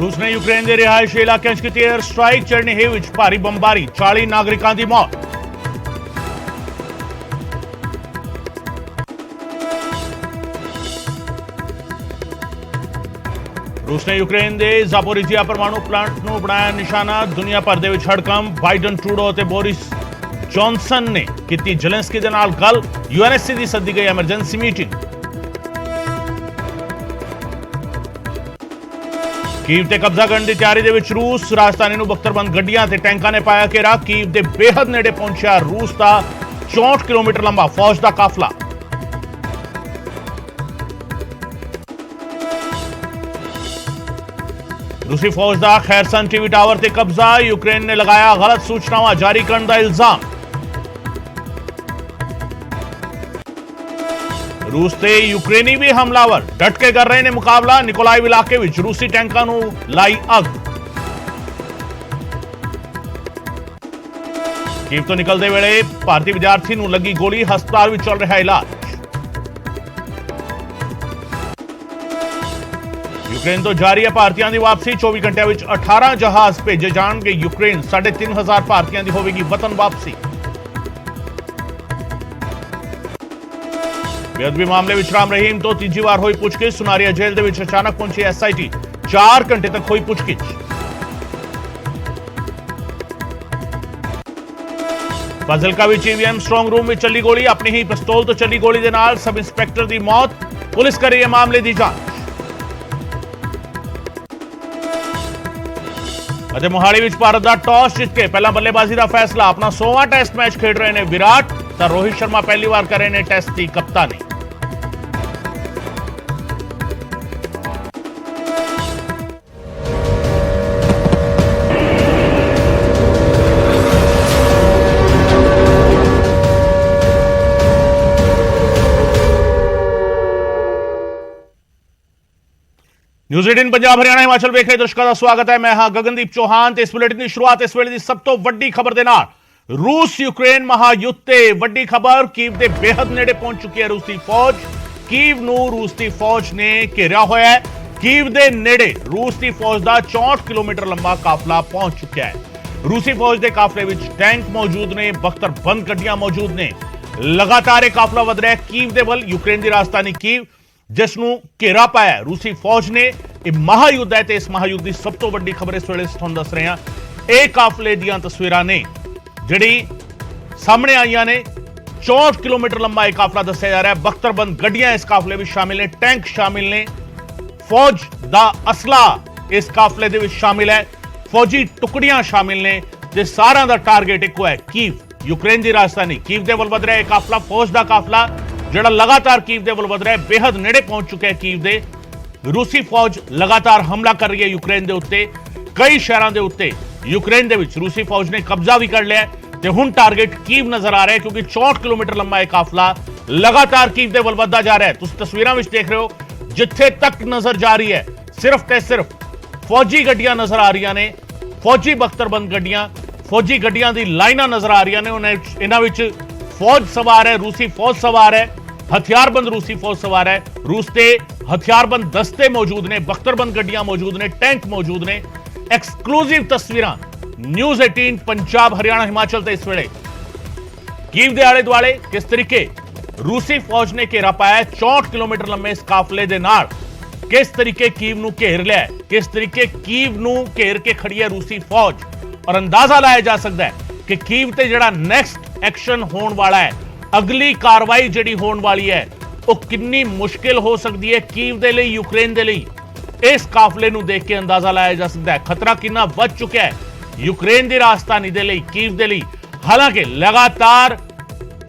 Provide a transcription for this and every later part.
रूस ने यूक्रेन के रिहायशी इलाकों च की एयर स्ट्राइक, चेरनीहिव विच भारी बंबारी, 40 नागरिकों की मौत। रूस ने यूक्रेन के ज़ापोरिजिया परमाणु प्लांट को बनाया निशाना, दुनिया भर के हड़कंप। बाइडन, ट्रूडो और बोरिस जॉनसन ने की जेलेंस्की के नाल गल, यूएनएससी की सद्दी गई एमरजेंसी मीटिंग। कीव ते कब्जा करने की तैयारी दे विच रूस, राजधानी नूं बख्तरबंद गड्डियां ते टैंकां ने पाया घेरा। कीव के बेहद नेड़े पहुंचा रूस का 64 किलोमीटर लंबा फौज का काफला। रूसी फौज का खैरसन टीवी टावर ते कब्जा, यूक्रेन ने लगाया गलत सूचनावां जारी करने का इल्जाम। रूस ते यूक्रेनी भी हमलावर डट के कर रहे ने मुकाबला, निकोलाइव इलाके विच रूसी टैंकां नूं लाई अग। कीव तो निकलते वेले भारतीय विद्यार्थी नूं लगी गोली, हस्पताल में चल रहा इलाज। यूक्रेन तो जारी है भारतीयों की वापसी, 24 घंटे में 18 जहाज भेजे जाएंगे यूक्रेन, 3500 भारतीयों की होगी वतन वापसी। बेअदबी मामले में राम रहीम तो तीजी बार हुई पुछगिछ, सुनारिया जेल दे विच अचानक पहुंची एसआईटी, 4 घंटे तक हुई पुछगिछ। फाजिलका विच ईवीएम स्ट्रांग रूम में चली गोली, अपनी ही पिस्तौल तो चली गोली दे नाल सब इंस्पैक्टर की मौत, पुलिस कर रही है मामले की जांच। मोहाली विच भारत का टॉस जीत के पहला बल्लेबाजी का फैसला, अपना 100वां टेस्ट मैच खेड रहे हैं विराट, तो रोहित शर्मा पहली बार कर रहे हैं टेस्ट की कप्तानी। न्यूज़ 18 पंजाब हरियाणा हिमाचल वेख रहे दर्शकों का स्वागत है। मैं हां गगनदीप चौहान ते इस बुलेटिन की शुरुआत इस वेले दी सब तो वड्डी खबर दे नाल, रूस यूक्रेन महायुद्ध ते वड्डी खबर। कीव दे बेहद नेड़े पहुंच चुकी है रूसी फौज, कीव नूं रूस की फौज ने घेरिया होया है। कीव दे नेड़े रूस की फौज का 64 किलोमीटर लंबा काफला पहुंच चुका है। रूसी फौज के काफले विच टैंक मौजूद ने, बख्तरबंद गड्डियां मौजूद ने, लगातार यह काफला वध रहा है कीव दे वल। यूक्रेन की राजधानी कीव जिसनों घेरा पाया रूसी फौज ने, यह महायुद्ध है। इस महायुद्ध की सब तो वड्डी खबर इस वेले तुहानूं दस रहे हैं। यह काफले दीयां तस्वीरां ने जिहड़ी सामने आईयां ने, 64 किलोमीटर लंबा यह काफला दस्सिया जा रहा है। बख्तरबंद गड्डियां इस काफले में शामिल ने, टैंक शामिल ने, फौज का असला इस काफले दे विच शामिल है, फौजी टुकड़ियां शामिल ने, ते सारा दा टारगेट इक्को है कीव, यूक्रेन की राजधानी। कीव दे वल वध रहा है काफला, फौज का काफला जिहड़ा लगातार कीव दे वल वध रहा है, बेहद नेड़े पहुंच चुका है कीव दे। रूसी फौज लगातार हमला कर रही है यूक्रेन के उत्ते, कई शहरों के उत्ते यूक्रेन दे विच रूसी फौज ने कब्जा भी कर लिया है ते हुण टारगेट कीव नजर आ रहा है, क्योंकि 64 किलोमीटर लंबा यह काफला लगातार कीव दे वल वधदा जा रहा है। तुसीं तस्वीरां विच देख रहे हो, जिथे तक नजर जा रही है सिर्फ ते सिर्फ फौजी गड्डियां नजर आ रही ने, फौजी बख्तरबंद गड्डियां, फौजी गड्डियां दी लाइनां नजर आ रही ने। इन्हां विच फौज सवार है, रूसी फौज सवार है, हथियारबंद रूसी फौज सवार है। रूस के हथियारबंद दस्ते मौजूद ने, बख्तरबंद गड्डियां मौजूद ने, टैंक मौजूद ने। एक्सक्लूसिव तस्वीरां न्यूज़ 18 पंजाब हरियाणा हिमाचल ते इस वेले कीव दे आले दुआले किस तरीके रूसी फौज ने घेरा पाया 64 किलोमीटर लंबे इस काफले दे नाल, किस तरीके कीव नूं घेर लिया, किस तरीके कीव नूं घेर के खड़ी है रूसी फौज। और अंदाजा लाया जा सकता है कि कीव ते जिहड़ा नैक्सट एक्शन होने वाला है, अगली कार्रवाई जिहड़ी होने वाली है, वो कितनी मुश्किल हो सकती है कीव दे लई, यूक्रेन दे लई। इस काफले नूं देख के अंदाजा लाया जा सकता है खतरा कितना वध चुका है यूक्रेन की राजधानी दे लई, कीव दे लई। हालांकि लगातार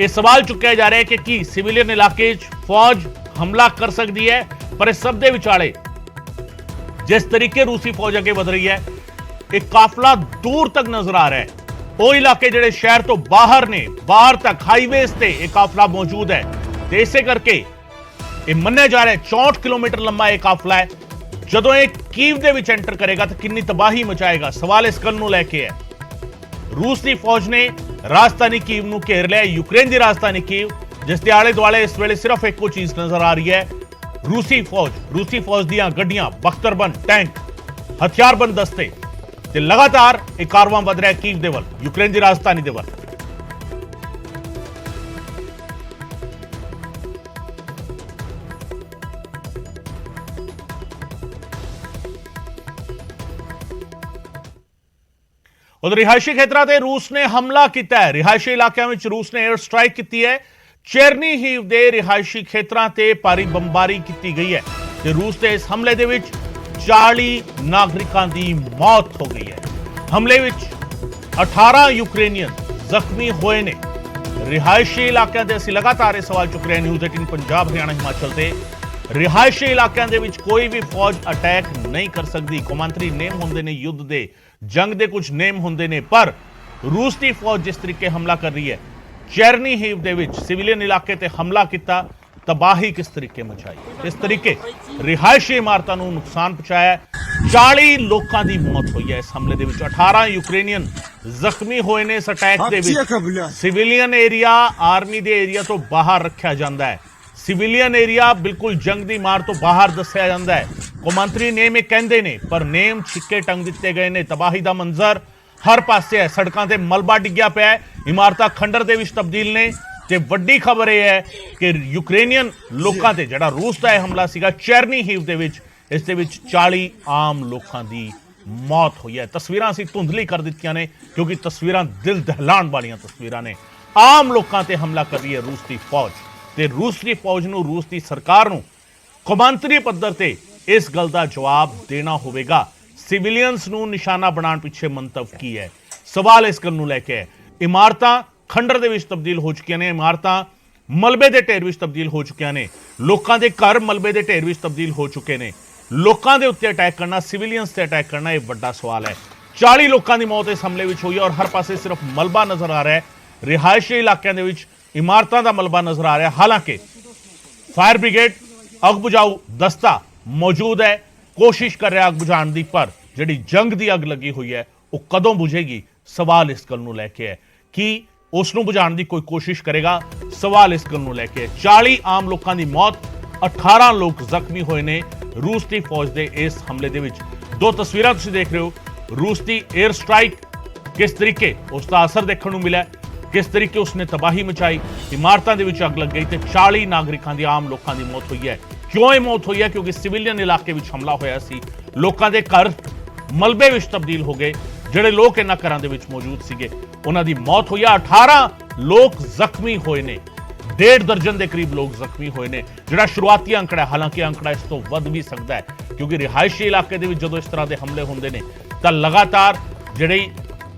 यह सवाल चुक्या जा रहा है कि सिविलियन इलाके फौज हमला कर सकती है, पर इस सब दे विचाले जिस तरीके रूसी फौज अगे वध रही है, एक काफला दूर तक नजर आ रहा है। वो इलाके जिहड़े शहर तो बाहर ने, बाहर तक हाईवेज से एक काफला मौजूद है, तो इसे करके ये मन्निया जा रहा है 64 किलोमीटर लंबा यह काफला है। जदों ये कीव दे विच एंटर करेगा तो कितनी तबाही मचाएगा, सवाल इस गल नूं लैके है। रूस की फौज ने राजधानी कीव नूं घेर लिया, यूक्रेन की राजधानी कीव, जिसके आले दुआले इस वेले सिर्फ एक चीज नजर आ रही है, रूसी फौज दीयां गड्डियां, बख्तरबंद टैंक, ਹਥਿਆਰਬੰਦ ਦਸਤੇ ਤੇ ਲਗਾਤਾਰ ਇਹ ਕਾਰਵਾਂ ਵਧ ਰਿਹਾ ਕੀਵ ਦੇ ਵੱਲ, ਯੂਕਰੇਨ ਦੀ ਰਾਜਧਾਨੀ ਦੇ ਵੱਲ। उधर रिहायशी खेत्रा ते रूस ने हमला किया है। रिहायशी इलाकों में रूस ने एयर स्ट्राइक की है। चेरनीहिव दे रिहायशी खेत्रा ते भारी बंबारी की गई है ते रूस के इस हमले दे विच 40 नागरिकों की मौत हो गई है। हमले विच 18 यूक्रेनियन जख्मी हुए ने। रिहायशी इलाकों के असं लगातार सवाल चुक रहे हैं न्यूज़ 18 पंजाब हरियाणा हिमाचल से। रिहायशी इलाकों के विच कोई भी फौज अटैक नहीं कर सकती। कौमांतरी नेम होंगे ने, युद्ध के जंग के कुछ नेम होंगे ने, पर रूस की फौज जिस तरीके हमला कर रही है, चेरनीहिव दे विच सिविलियन इलाके ते हमला किया, तबाही किस तरीके मचाई, इस तरीके रिहायशी इमारतों को नुकसान पहुंचाया। 40 लोगों की मौत हुई है इस हमले दे विच, 18 यूक्रेनियन जख्मी हुए ने। इस अटैक दे विच सिविलियन एरिया आर्मी के एरिया तो बाहर रखा जाता है। सिविलियन एरिया बिल्कुल जंग की मार तो बाहर दसिया जाता है। कौमांतरी नेम ये कहते ने, पर नेम छिक्के टंग दिते गए ने। तबाही का मंजर हर पासे है। सड़कों से मलबा डिग्या पिया है, इमारत खंडर के तब्दील ने। ते वड्डी खबर यह है कि यूक्रेनियन लोगों से जिहड़ा रूस का यह हमला सीगा चेरनीहिव दे विच, इस दे विच 40 आम लोगों की मौत हुई है। तस्वीरां असीं धुंधली कर दित्तियां ने क्योंकि तस्वीरां दिल दहलाण वालियां तस्वीरां ने। आम लोगों से हमला कर रही है रूस की फौज ते रूस की फौज नूं, रूस की सरकार नूं कौमांतरी पद्धर ते इस गल का जवाब देना होवेगा। सिविलियंस नूं निशाना बनाने पीछे मंतव की है, सवाल इस गल नूं लैके है। इमारतां खंडर दे विच तब्दील हो चुकियां ने, इमारतां मलबे के ढेर विच तब्दील हो चुकियां ने, लोकां दे घर मलबे के ढेर विच तब्दील हो चुके ने। लोकां दे उत्ते अटैक करना, सिविलियंस ते अटैक करना, यह बड़ा सवाल है। 40 लोगों की मौत इस हमले विच हुई है और हर पासे सिर्फ मलबा नजर आ रहा है। रिहायशी इलाकों के विच इमारतों का मलबा नजर आ रहा है। हालांकि फायर ब्रिगेड अग बुझाऊ दस्ता मौजूद है, कोशिश कर रहा अग बुझाने की, पर जिहड़ी जंग की अग लगी हुई है वो कदों बुझेगी, सवाल इस गल नूं लैके है कि उसनूं बुझाने की कोई कोशिश करेगा, सवाल इस गल नूं लैके है। 40 आम लोगों की मौत, 18 लोग जख्मी हुए ने रूस की फौज के इस हमले दे विच। दो तस्वीरां तुसीं देख रहे हो, रूस की एयर स्ट्राइक किस तरीके उसका असर देखने को मिला, किस तरीके उसने तबाही मचाई, इमारतों के विच अग लग गई तो 40 नागरिकों की, आम लोगों की मौत हुई है। क्यों ये मौत हुई है? क्योंकि सिविलियन इलाके में हमला होया सी, लोगों के घर मलबे विच तब्दील हो गए। जिहड़े लोग इन्हां घरां दे विच मौजूद सीगे उन्हां दी मौत हुई है। 18 लोग जख्मी होए ने, 1.5 दर्जन के करीब लोग जख्मी होए ने, जिहड़ा शुरुआती आंकड़ा है। हालांकि आंकड़ा इस तो वध भी सकता है क्योंकि रिहायशी इलाके दे विच जदों इस तरह के हमले होंदे ने तां लगातार जिहड़ी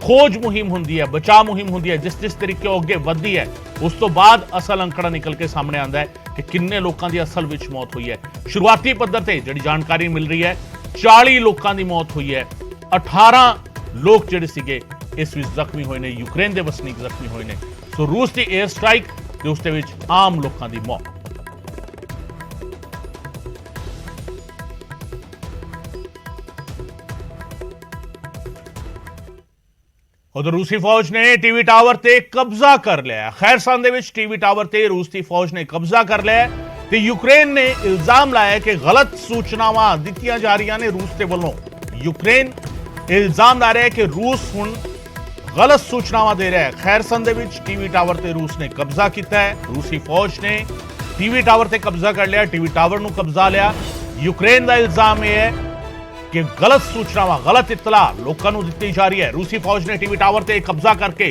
खोज मुहिम होंदी है, बचाव मुहिम होंदी है, जिस जिस तरीके अगे वधदी है उस तो बाद असल अंकड़ा निकल के सामने आता है कि किन्ने लोगों की असल विच मौत हुई है। शुरुआती पद्धर से जिहड़ी जानकारी मिल रही है 40 लोगों की मौत हुई है, 18 लोग जिहड़े सीगे इस विच जख्मी हुए ने, यूक्रेन के वसनीक जख्मी हुए ने। सो रूस की एयर स्ट्राइक ते उस दे विच आम लोगों की मौत। उधर रूसी फौज ने टीवी टावर ते कब्जा कर लिया। खैरसान दे विच टीवी टावर ते रूस की फौज ने कब्जा कर लिया ते यूक्रेन ने इल्जाम लाया कि गलत सूचनावां दित्तियां जा रही ने रूस के वलों। यूक्रेन इल्जाम ला रहा है कि रूस हुण गलत सूचनावां दे रहा है। खैरसान दे विच टीवी टावर ते रूस ने कब्जा किया है। रूसी फौज ने टीवी टावर ते कब्जा कर लिया, टीवी टावर नूं कब्जा लिया। यूक्रेन का इल्जाम यह है कि गलत सूचनावां, गलत इतला लोगों को दी जा रही है। रूसी फौज ने टीवी टावर ते कब्जा करके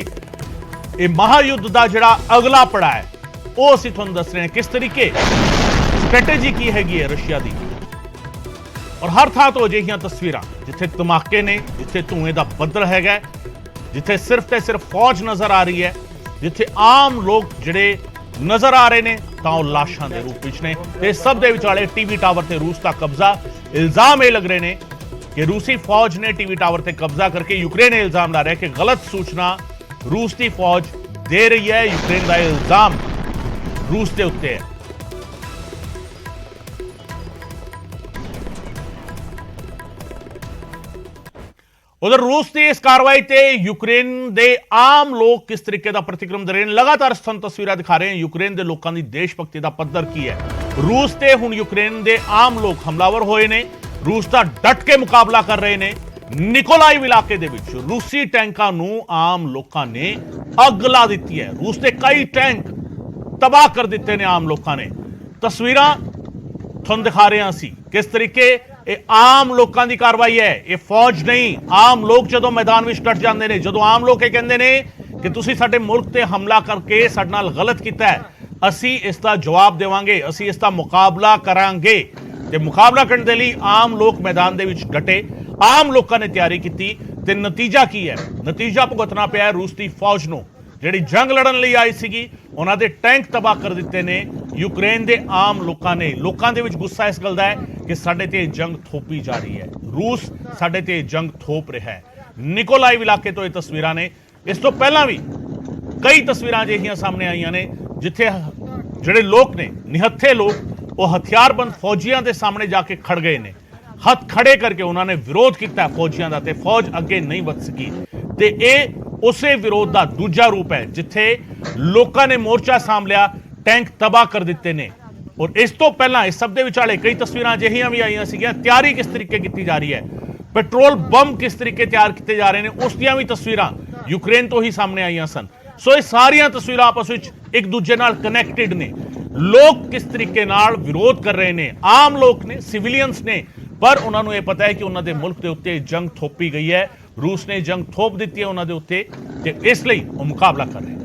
ये महायुद्ध का जिहड़ा अगला पड़ा है वो असीं तुहानूं दस रहे हैं किस तरीके स्ट्रैटेजी की हैगी है रशिया की। और हर थां तो अजिहियां तस्वीरां जिथे धमाके ने, जिथे धुएं का बदल हैगा, जिथे सिर्फ ते सिर्फ फौज नजर आ रही है, जिथे आम लोग जिहड़े नजर आ रहे ने तां ओह लाशां दे रूप विच ने। ते सब दे विचाले टीवी टावर ते रूस का कब्जा। इल्जाम ये लग रहे ने कि रूसी फौज ने टीवी टावर ते कब्जा करके, यूक्रेन ने इल्जाम ला रहा है कि गलत सूचना रूस की फौज दे रही है। यूक्रेन का इल्जाम रूस के उत्ते है। उधर रूस की इस कार्रवाई से यूक्रेन के आम लोग किस तरीके का प्रतिक्रम दे रहे हैं, लगातार सन तस्वीरें दिखा रहे हैं यूक्रेन के लोगों की देशभक्ति का पद्धर की है। रूस से हुण यूक्रेन के आम लोग हमलावर होए ने। रूस का डट के मुकाबला कर रहे ने। निकोलाइव इलाके दे विच रूसी टैंकां नूं आम लोकां ने अग ला दित्ती है। रूस के कई टैंक तबाह कर दिते ने आम लोकां ने। तस्वीरां तुहानूं दिखा रहे हैं असीं किस तरीके ये आम लोगों की कार्रवाई है। ये फौज नहीं, आम लोग जो मैदान में डट जाते हैं, जो आम लोग कहते हैं कि तुसीं साडे मुल्क ते हमला करके साडे नाल गलत किया है, असीं इसका जवाब देवांगे, असीं इसका मुकाबला करांगे। ते मुकाबला करने के लिए आम लोग मैदान दे विच डटे, आम लोगों ने तैयारी की। ते नतीजा की है? नतीजा भुगतना पिया रूस की फौज नूं, जिहड़ी जंग लड़न लई आई सीगी। उन्हां दे टैंक तबाह कर दिते ने यूक्रेन के आम लोगों ने। लोगों के गुस्सा इस गल का है कि साडे ते जंग थोपी जा रही है, रूस साडे ते जंग थोप रहा है। निकोलाइव इलाके तो ये तस्वीरां ने। इस तो पहला भी कई तस्वीरां अजिहियां सामने आईयां ने जिथे जिहड़े लोग ने, निहत्थे लोग, वो हथियारबंद फौजियों के सामने जाके खड़ गए ने। हथ खड़े करके उन्होंने विरोध किया फौजियों का, ते फौज अगे नहीं वध सकी। ते ये उसे विरोध का दूजा रूप है जिथे लोगों ने मोर्चा साम लिया, टैंक तबाह कर दिते ने। और इस तो पहला इस सब दे विचाले कई तस्वीरां अजिहियां भी आईयां सीगियां। तैयारी किस तरीके की जा रही है, पेट्रोल बम किस तरीके तैयार किए जा रहे हैं, उसदियां भी तस्वीरां यूक्रेन तो ही सामने आईयां सन। सो ये सारियां तस्वीरां आपस में एक दूजे नाल कनैक्टेड ने। लोग किस तरीके नाल विरोध कर रहे हैं, आम लोग ने, सिविलियंस ने, पर उन्होंने ये पता है कि उन्होंने मुल्क के उत्ते जंग थोपी गई है, रूस ने जंग थोप दी है उन्होंने उत्ते, इसलिए वो मुकाबला कर रहे हैं।